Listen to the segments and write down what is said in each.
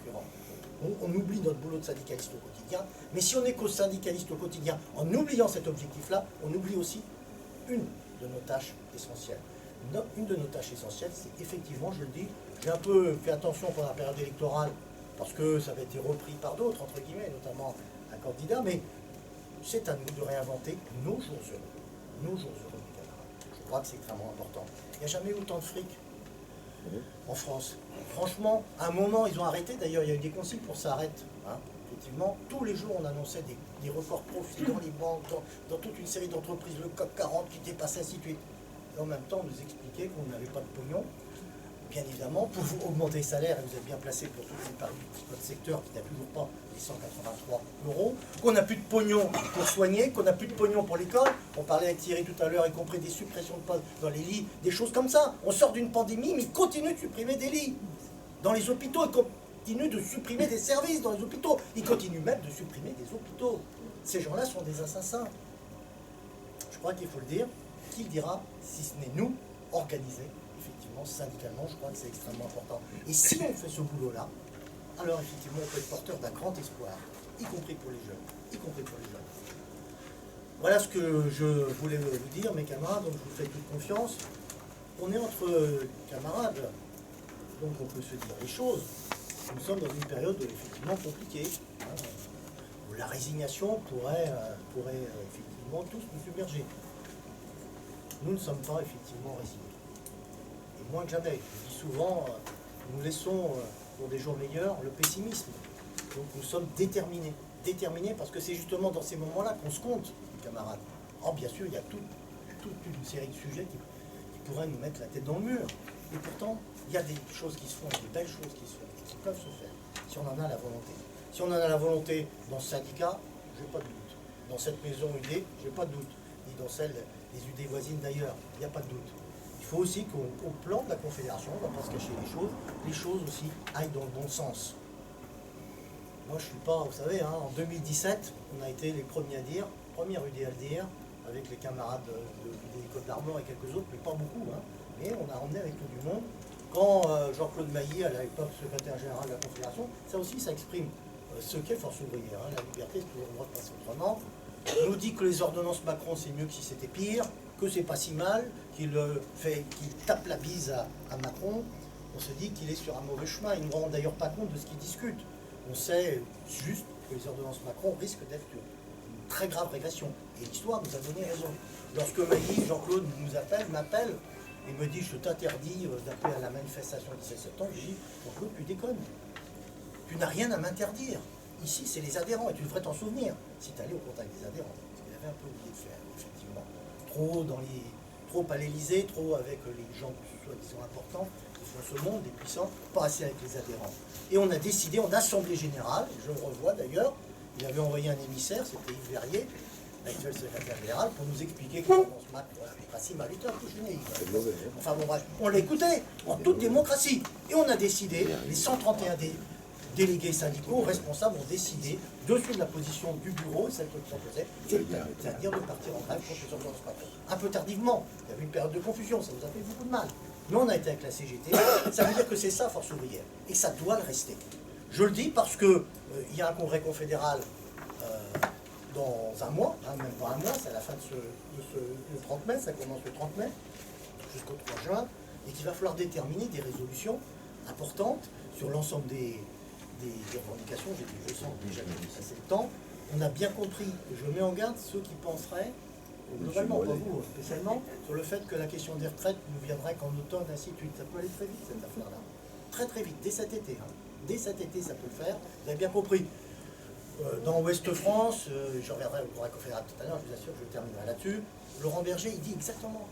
concurrents. On oublie notre boulot de syndicaliste au quotidien, mais si on est syndicaliste au quotidien, en oubliant cet objectif-là, on oublie aussi une de nos tâches essentielles. Une de nos tâches essentielles, c'est effectivement, je le dis, j'ai un peu fait attention pendant la période électorale, parce que ça avait été repris par d'autres, entre guillemets, notamment un candidat, mais c'est à nous de réinventer nos jours heureux. Nos jours heureux, mes camarades. Je crois que c'est extrêmement important. Il n'y a jamais eu autant de fric en France. Franchement, à un moment, ils ont arrêté. D'ailleurs, il y a eu des consignes pour ça arrête. Hein. Effectivement, tous les jours, on annonçait des records profits dans les banques, dans toute une série d'entreprises, le CAC 40 qui dépassait, ainsi de suite. Et en même temps, on nous expliquait qu'on n'avait pas de pognon. Bien évidemment, pour vous augmenter les salaires, et vous êtes bien placé pour tout votre secteur qui n'a toujours pas les 183 €, qu'on n'a plus de pognon pour soigner, qu'on n'a plus de pognon pour l'école. On parlait avec Thierry tout à l'heure, y compris des suppressions de postes dans les lits, des choses comme ça. On sort d'une pandémie, mais ils continuent de supprimer des lits. Dans les hôpitaux, ils continuent de supprimer des services dans les hôpitaux. Ils continuent même de supprimer des hôpitaux. Ces gens-là sont des assassins. Je crois qu'il faut le dire. Qui le dira, si ce n'est nous, organisés syndicalement, je crois que c'est extrêmement important. Et si on fait ce boulot-là, alors effectivement, on peut être porteur d'un grand espoir, y compris pour les jeunes, y compris pour les jeunes. Voilà ce que je voulais vous dire, mes camarades, donc je vous fais toute confiance. On est entre camarades, donc on peut se dire les choses. Nous sommes dans une période effectivement compliquée, hein, où la résignation pourrait effectivement tous nous submerger. Nous ne sommes pas effectivement résignés. Moins que jamais. Je dis souvent, nous laissons pour des jours meilleurs le pessimisme. Donc nous sommes déterminés. Déterminés parce que c'est justement dans ces moments-là qu'on se compte, les camarades. Or, bien sûr, il y a toute une série de sujets qui pourraient nous mettre la tête dans le mur. Et pourtant, il y a des choses qui se font, des belles choses qui se font, qui peuvent se faire, si on en a la volonté. Si on en a la volonté dans ce syndicat, je n'ai pas de doute. Dans cette maison UD, je n'ai pas de doute. Ni dans celle des UD voisines d'ailleurs, il n'y a pas de doute. Il faut aussi qu'au plan de la Confédération, on ne va pas se cacher les choses aussi aillent dans le bon sens. Moi, je ne suis pas, vous savez, hein, en 2017, on a été les premiers à dire, première UD à le dire, avec les camarades de Côte d'Armor et quelques autres, mais pas beaucoup, hein, mais on a emmené avec tout du monde. Quand Jean-Claude Mailly, à l'époque secrétaire général de la Confédération, ça aussi, ça exprime ce qu'est Force ouvrière, hein, la liberté, c'est toujours le droit de passer autrement. On nous dit que les ordonnances Macron, c'est mieux que si c'était pire, que c'est pas si mal, qu'il tape la bise à Macron. On se dit qu'il est sur un mauvais chemin. Il ne nous rend d'ailleurs pas compte de ce qu'il discute. On sait juste que les ordonnances Macron risquent d'être une très grave régression. Et l'histoire nous a donné raison. Lorsque Mailly, Jean-Claude m'appelle et me dit « je t'interdis d'appeler à la manifestation du 17 septembre », je dis « Jean-Claude, tu déconnes. Tu n'as rien à m'interdire. Ici, c'est les adhérents, et tu devrais t'en souvenir si tu allais au contact des adhérents. » Ce qu'il avait un peu oublié de faire, effectivement. Trop à l'Élysée, trop avec les gens soi-disant importants, qui font ce monde, des puissants, pas assez avec les adhérents. Et on a décidé, en assemblée générale, je le revois d'ailleurs, il avait envoyé un émissaire, c'était Yves Verrier, l'actuel secrétaire général, pour nous expliquer que ce match n'est pas si mal, il était un peu gêné. Enfin bon bref, on l'écoutait en toute démocratie. Et on a décidé, les 131 délégués syndicaux responsables ont décidé, dessus de la position du bureau, celle que je proposais, c'est-à-dire de partir en grève contre les ordonnances Macron. Un peu tardivement, il y avait une période de confusion, ça nous a fait beaucoup de mal. Mais on a été avec la CGT, ça veut dire que c'est ça, Force ouvrière, et ça doit le rester. Je le dis parce que il y a un congrès confédéral dans un mois, hein, même pas un mois, c'est à la fin le 30 mai, ça commence le 30 mai, jusqu'au 3 juin, et qu'il va falloir déterminer des résolutions importantes sur l'ensemble des revendications. Je sens déjà que c'est le temps. On a bien compris, je mets en garde ceux qui penseraient, globalement, pas vous spécialement, sur le fait que la question des retraites ne viendrait qu'en automne, ainsi de suite. Ça peut aller très vite, cette affaire-là. Très très vite, dès cet été. Hein. Dès cet été, ça peut le faire. Vous avez bien compris. Dans Ouest France, je reviendrai au Congrès confédéral tout à l'heure, je vous assure que je terminerai là-dessus. Laurent Berger, il dit exactement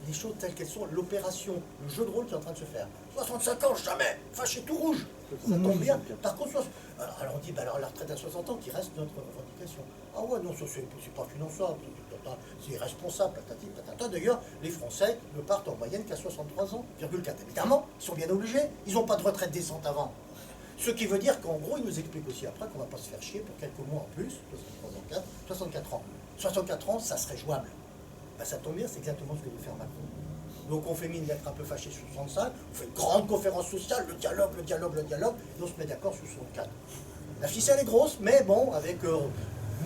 les choses telles qu'elles sont, l'opération, le jeu de rôle qui est en train de se faire. 65 ans, jamais, fâché tout rouge. Ça tombe bien. Par contre, alors on dit, bah alors la retraite à 60 ans qui reste notre revendication. Ah ouais, non, ça c'est pas finançable, c'est irresponsable, patati patata. D'ailleurs, les Français ne partent en moyenne qu'à 63 ans, 4. Évidemment, ils sont bien obligés, ils n'ont pas de retraite décente avant. Ce qui veut dire qu'en gros, ils nous expliquent aussi après qu'on ne va pas se faire chier pour quelques mois en plus, 64 ans. 64 ans, ça serait jouable. Ben, ça tombe bien, c'est exactement ce que veut faire Macron. Donc on fait mine d'être un peu fâché sur 65, on fait une grande conférence sociale, le dialogue, et on se met d'accord sur 64. La ficelle est grosse, mais bon, avec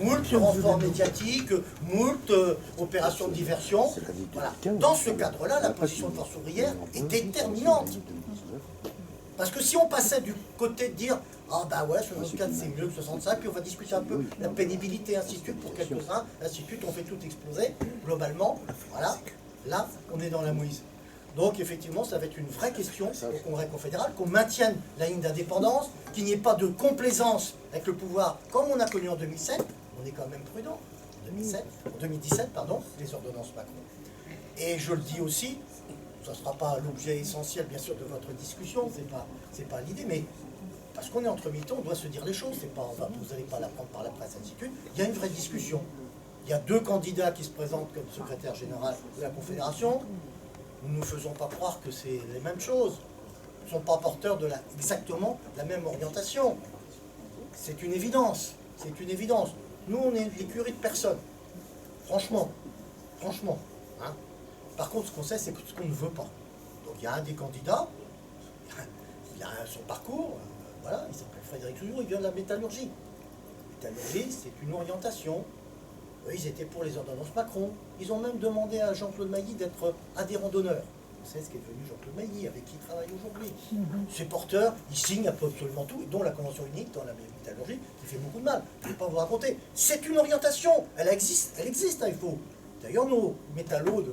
moult renforts médiatiques, moult opérations de diversion. Voilà. Dans ce cadre-là, la position de Force ouvrière est déterminante. Parce que si on passait du côté de dire « Ah bah ouais, 64 c'est mieux que 65 », puis on va discuter un peu la pénibilité, ainsi de suite, pour quelques-uns, ainsi de suite, on fait tout exploser, globalement, voilà, là, on est dans la mouise. Donc effectivement, ça va être une vraie question au Congrès confédéral, qu'on maintienne la ligne d'indépendance, qu'il n'y ait pas de complaisance avec le pouvoir, comme on a connu en 2007, on est quand même prudent, en 2017, pardon, les ordonnances Macron. Et je le dis aussi, ça ne sera pas l'objet essentiel, bien sûr, de votre discussion, c'est pas l'idée, mais parce qu'on est entre militants, on doit se dire les choses, c'est pas, vous n'allez pas l'apprendre par la presse, ainsi de suite. Il y a une vraie discussion. Il y a 2 candidats qui se présentent comme secrétaire général de la Confédération. Nous ne faisons pas croire que c'est les mêmes choses. Ils ne sont pas porteurs de exactement la même orientation. C'est une évidence. C'est une évidence. Nous, on est l'écurie de personne. Franchement. Franchement. Hein. Par contre, ce qu'on sait, c'est ce qu'on ne veut pas. Donc il y a un des candidats, il a son parcours, voilà, il s'appelle Frédéric Souillon, il vient de la métallurgie. La métallurgie, c'est une orientation. Eux, ils étaient pour les ordonnances Macron. Ils ont même demandé à Jean-Claude Mailly d'être adhérent d'honneur. Vous savez ce qu'est devenu Jean-Claude Mailly, avec qui il travaille aujourd'hui. Ces porteurs, ils signent absolument tout, dont la convention unique dans la métallurgie, qui fait beaucoup de mal. Je ne vais pas vous raconter. C'est une orientation. Elle existe hein, il faut. D'ailleurs, nos métallos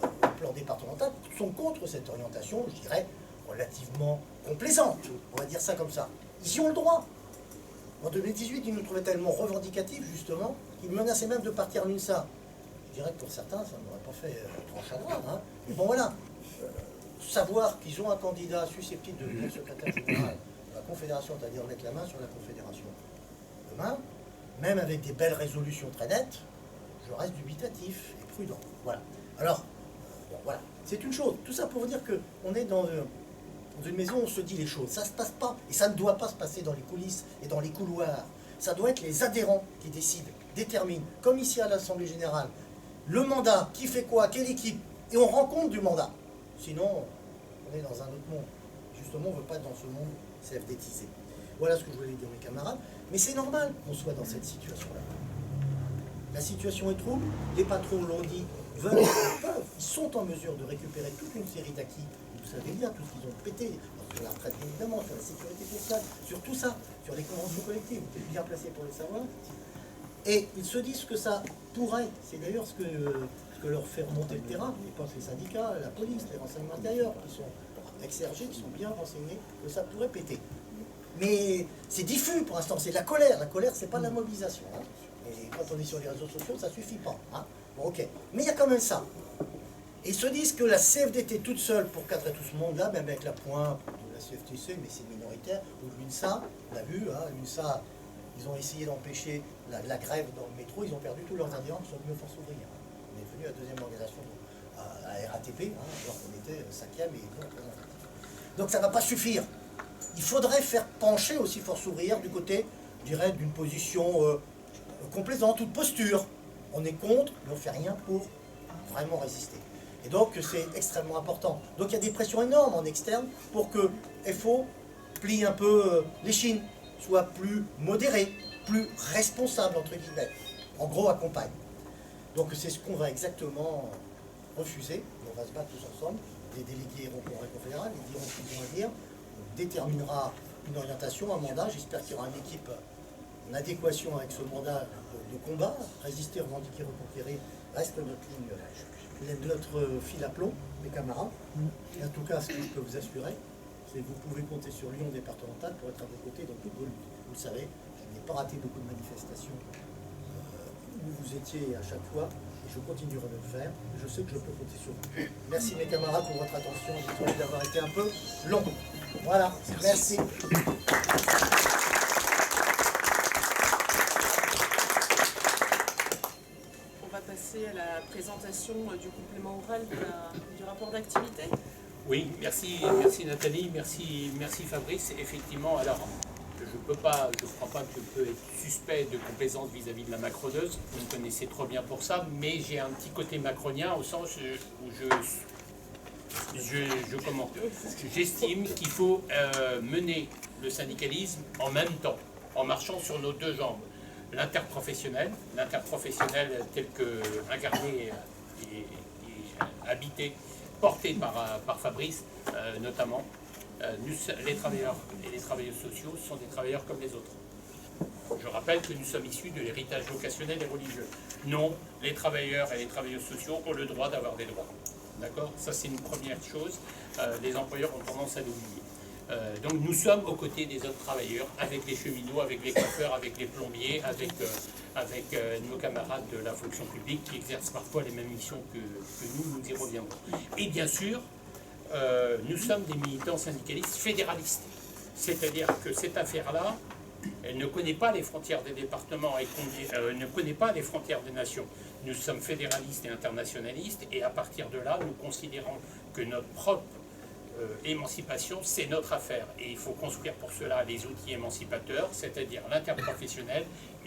au plan départemental sont contre cette orientation, je dirais, relativement complaisante. On va dire ça comme ça. Ils y ont le droit. En 2018, ils nous trouvaient tellement revendicatifs, justement, qu'ils menaçaient même de partir à l'UNSA. Je dirais que pour certains, ça n'aurait pas fait grand chagrin. Hein. Mais bon, voilà. Savoir qu'ils ont un candidat susceptible de devenir secrétaire général de la Confédération, c'est-à-dire mettre la main sur la Confédération demain, même avec des belles résolutions très nettes, je reste dubitatif et prudent. Voilà. Alors, bon, voilà. C'est une chose. Tout ça pour vous dire qu'on est dans une maison où on se dit les choses. Ça ne se passe pas, et ça ne doit pas se passer dans les coulisses et dans les couloirs. Ça doit être les adhérents qui décident, déterminent, comme ici à l'Assemblée Générale, le mandat, qui fait quoi, quelle équipe, et on rend compte du mandat. Sinon, on est dans un autre monde. Justement, on ne veut pas être dans ce monde CFDtisé. Voilà ce que je voulais dire, mes camarades. Mais c'est normal qu'on soit dans cette situation-là. La situation est trouble, les patrons l'ont dit, veulent, ils sont en mesure de récupérer toute une série d'acquis. Vous savez bien tout ce qu'ils ont pété, sur la retraite évidemment, sur la sécurité sociale, sur tout ça, sur les conventions collectives, vous êtes bien placé pour le savoir. Et ils se disent que ça pourrait, c'est d'ailleurs ce que leur fait remonter le terrain, et pas que les syndicats, la police, les renseignements intérieurs, qui sont ex-RG, qui sont bien renseignés, que ça pourrait péter. Mais c'est diffus pour l'instant, c'est de la colère. La colère, c'est pas de la mobilisation. Hein. Et quand on est sur les réseaux sociaux, ça suffit pas. Hein. Bon, ok. Mais il y a quand même ça. Et ils se disent que la CFDT toute seule pour cadrer tout ce monde-là, même avec la pointe de la CFTC, mais c'est minoritaire, ou de l'UNSA, on l'a vu, hein, l'UNSA, ils ont essayé d'empêcher la grève dans le métro, ils ont perdu tous leurs adhérents qui sont venus aux Forces ouvrières. On est devenu la deuxième organisation à RATP, hein, alors qu'on était 5e et non. Donc ça ne va pas suffire. Il faudrait faire pencher aussi Force ouvrière du côté, je dirais, d'une position complaisante ou de posture. On est contre, mais on ne fait rien pour vraiment résister. Et donc c'est extrêmement important. Donc il y a des pressions énormes en externe pour que FO plie un peu les chines, soit plus modéré, plus responsable, entre guillemets. En gros, accompagne. Donc c'est ce qu'on va exactement refuser. On va se battre tous ensemble. Les délégués iront au Congrès confédéral, ils diront ce qu'ils ont à dire. On déterminera une orientation, un mandat. J'espère qu'il y aura une équipe en adéquation avec ce mandat de combat. Résister, revendiquer, reconquérir reste notre ligne, notre fil à plomb, mes camarades. Et en tout cas, ce que je peux vous assurer, c'est que vous pouvez compter sur Lyon départemental pour être à vos côtés dans toutes vos luttes. Vous le savez, je n'ai pas raté beaucoup de manifestations où vous étiez à chaque fois, et je continuerai de le faire. Je sais que je peux compter sur vous. Merci mes camarades pour votre attention. Désolé d'avoir été un peu long. Voilà, merci. On va passer à la présentation du complément oral du rapport d'activité. Oui, merci Nathalie, merci Fabrice. Effectivement, alors je ne crois pas que je peux être suspect de complaisance vis-à-vis de la macroneuse, vous me connaissez trop bien pour ça, mais j'ai un petit côté macronien au sens où J'estime qu'il faut mener le syndicalisme en même temps, en marchant sur nos deux jambes. L'interprofessionnel tel que incarné et habité, porté par Fabrice notamment. Les travailleurs et les travailleuses sociaux sont des travailleurs comme les autres. Je rappelle que nous sommes issus de l'héritage vocationnel et religieux. Non, les travailleurs et les travailleuses sociaux ont le droit d'avoir des droits. D'accord? Ça, c'est une première chose. Les employeurs ont tendance à l'oublier. Donc nous sommes aux côtés des autres travailleurs, avec les cheminots, avec les coiffeurs, avec les plombiers, avec nos camarades de la fonction publique qui exercent parfois les mêmes missions que nous y reviendrons. Et bien sûr, nous sommes des militants syndicalistes fédéralistes. C'est-à-dire que cette affaire-là, elle ne connaît pas les frontières des départements et ne connaît pas les frontières des nations. Nous sommes fédéralistes et internationalistes et à partir de là, nous considérons que notre propre émancipation, c'est notre affaire. Et il faut construire pour cela les outils émancipateurs, c'est-à-dire l'interprofessionnel,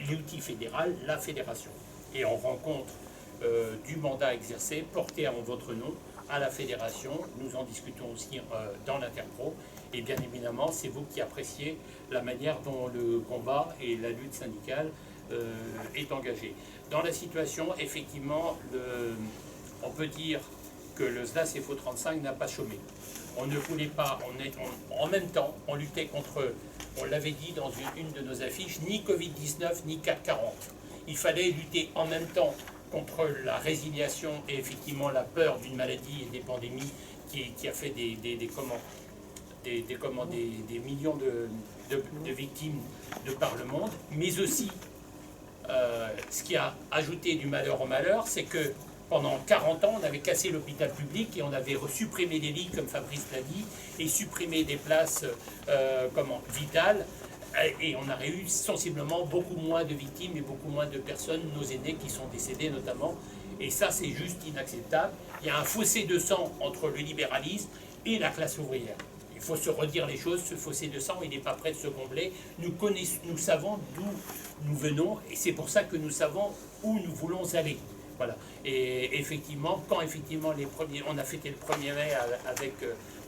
l'outil fédéral, la fédération. Et on rencontre du mandat exercé, porté en votre nom, à la fédération. Nous en discutons aussi dans l'interpro. Et bien évidemment, c'est vous qui appréciez la manière dont le combat et la lutte syndicale est engagée. Dans la situation, effectivement, on peut dire que le SDAS FO 35 n'a pas chômé. On ne voulait pas, en même temps, on luttait contre, on l'avait dit dans une de nos affiches, ni Covid-19, ni CAC 40. Il fallait lutter en même temps contre la résiliation et effectivement la peur d'une maladie et des pandémies qui a fait des millions de victimes de par le monde, mais aussi ce qui a ajouté du malheur au malheur, c'est que pendant 40 ans, on avait cassé l'hôpital public et on avait supprimé des lits, comme Fabrice l'a dit, et supprimé des places vitales, et on aurait eu sensiblement beaucoup moins de victimes et beaucoup moins de personnes, nos aînés qui sont décédés notamment, et ça c'est juste inacceptable. Il y a un fossé de sang entre le libéralisme et la classe ouvrière. Il faut se redire les choses, ce fossé de sang, il n'est pas prêt de se combler. Nous savons d'où nous venons et c'est pour ça que nous savons où nous voulons aller. Voilà. Et effectivement, quand on a fêté le 1er mai avec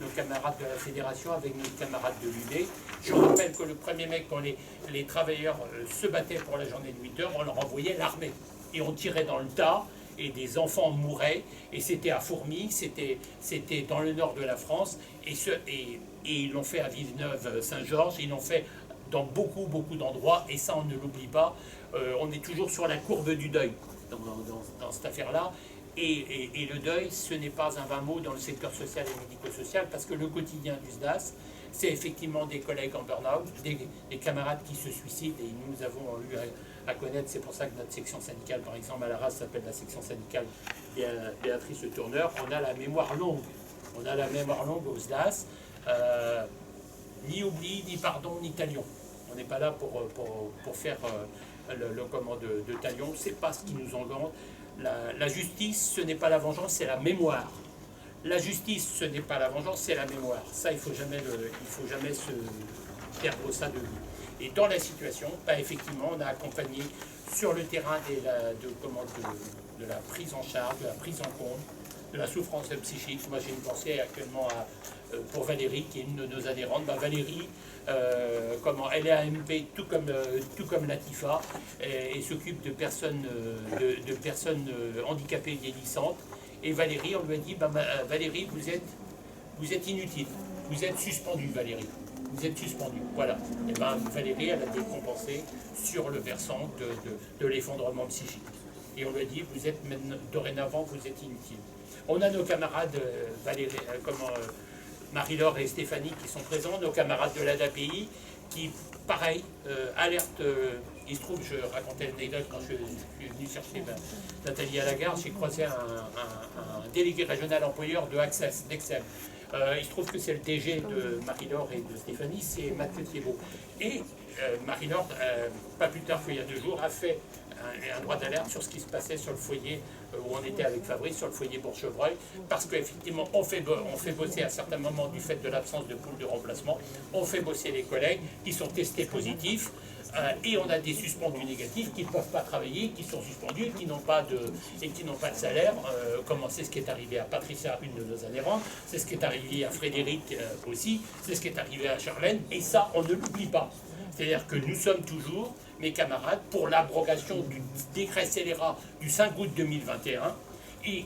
nos camarades de la fédération, avec nos camarades de l'UD, je rappelle que le 1er mai, quand les travailleurs se battaient pour la journée de 8 heures, on leur envoyait l'armée. Et on tirait dans le tas, et des enfants mouraient, et c'était à Fourmies, c'était dans le nord de la France, et ils l'ont fait à Villeneuve-Saint-Georges, ils l'ont fait dans beaucoup d'endroits, et ça on ne l'oublie pas, on est toujours sur la courbe du deuil dans cette affaire-là, et le deuil, ce n'est pas un vain mot dans le secteur social et médico-social, parce que le quotidien du SDAS, c'est effectivement des collègues en burn-out, des camarades qui se suicident, et nous avons eu à connaître, c'est pour ça que notre section syndicale, par exemple, à la race, s'appelle la section syndicale Béatrice Tourneur, on a la mémoire longue. On a la mémoire longue au SDAS, ni oubli, ni pardon, ni talion. On n'est pas là pour faire le command de talion, c'est pas ce qui nous engendre. La justice, ce n'est pas la vengeance, c'est la mémoire. La justice, ce n'est pas la vengeance, c'est la mémoire. Ça, il faut jamais se perdre ça de vue. Et dans la situation, effectivement, on a accompagné sur le terrain de la prise en charge, de la prise en compte, de la souffrance psychique. Moi, j'ai une pensée actuellement pour Valérie, qui est une de nos adhérentes. Valérie, elle est AMP, tout comme Latifa, et s'occupe de personnes handicapées vieillissantes. Et Valérie, on lui a dit, Valérie, vous êtes inutile, vous êtes suspendue, Valérie. Vous êtes suspendue, voilà. Et Valérie, elle a été compensée sur le versant de l'effondrement psychique. Et on lui a dit, vous êtes dorénavant, vous êtes inutile. On a nos camarades Marie-Laure et Stéphanie qui sont présents, nos camarades de l'ADAPI qui, pareil, alertent. Il se trouve, je racontais l'anecdote quand je suis venu chercher Nathalie à la gare, j'ai croisé un délégué régional employeur de Access, d'Excel. Il se trouve que c'est le DG de Marie-Laure et de Stéphanie, c'est Mathieu Thiebaud. Et Marie-Laure, pas plus tard qu'il y a 2 jours, a fait un droit d'alerte sur ce qui se passait sur le foyer où on était avec Fabrice, sur le foyer Bourg-Chevreuil, parce qu'effectivement, on fait bosser à certains moments du fait de l'absence de pool de remplacement, on fait bosser les collègues qui sont testés positifs, Et on a des suspendus négatifs qui ne peuvent pas travailler, qui sont suspendus et qui n'ont pas de salaire. Comment c'est ce qui est arrivé à Patricia, une de nos adhérentes, c'est ce qui est arrivé à Frédéric aussi, c'est ce qui est arrivé à Charlène, et ça, on ne l'oublie pas. C'est-à-dire que nous sommes toujours, mes camarades, pour l'abrogation du décret scélérat du 5 août 2021. Et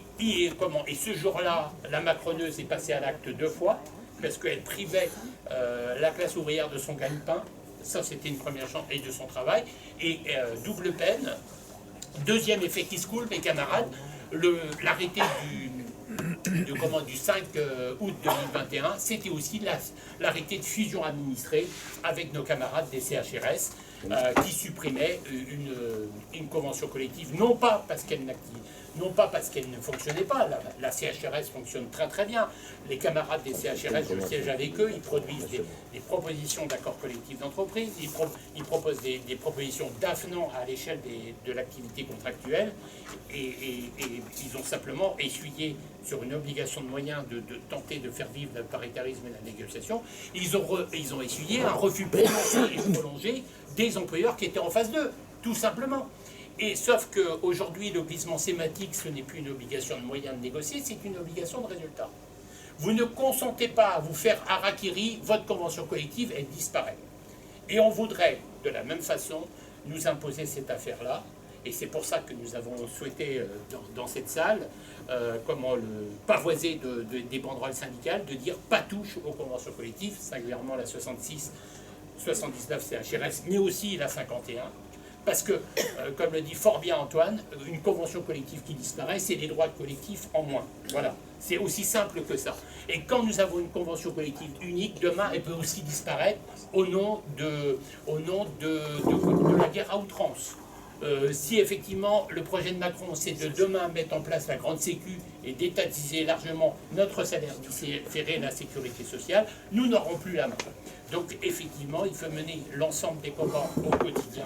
ce jour-là, la Macroneuse est passée à l'acte 2 fois, parce qu'elle privait la classe ouvrière de son gagne-pain. Ça, c'était une première chance, et de son travail. Et double peine. Deuxième effet qui se coule, mes camarades, l'arrêté du 5 août 2021, c'était aussi l'arrêté de fusion administrée avec nos camarades des CHRS qui supprimaient une convention collective, non pas parce qu'elle ne fonctionnait pas, la CHRS fonctionne très très bien. Les camarades des CHRS, je siège avec eux, ils produisent des propositions d'accords collectifs d'entreprise, ils proposent des propositions d'avenant à l'échelle de l'activité contractuelle, et ils ont simplement essuyé sur une obligation de moyens de tenter de faire vivre le paritarisme et la négociation, ils ont essuyé un refus prononcé et prolongé des employeurs qui étaient en phase 2, tout simplement. Et sauf qu'aujourd'hui, le glissement sématique, ce n'est plus une obligation de moyens de négocier, c'est une obligation de résultat. Vous ne consentez pas à vous faire harakiri, votre convention collective, elle disparaît. Et on voudrait, de la même façon, nous imposer cette affaire-là. Et c'est pour ça que nous avons souhaité, dans cette salle, pavoiser des banderoles syndicales, de dire pas touche aux conventions collectives, singulièrement la 66, 79 CHRS, mais aussi la 51. Parce que, comme le dit fort bien Antoine, une convention collective qui disparaît, c'est des droits collectifs en moins. Voilà, c'est aussi simple que ça. Et quand nous avons une convention collective unique, demain, elle peut aussi disparaître au nom de la guerre à outrance. Si effectivement le projet de Macron, c'est de demain mettre en place la grande sécu et d'étatiser largement notre salaire différé, la sécurité sociale, nous n'aurons plus la main. Donc effectivement, il faut mener l'ensemble des combats au quotidien.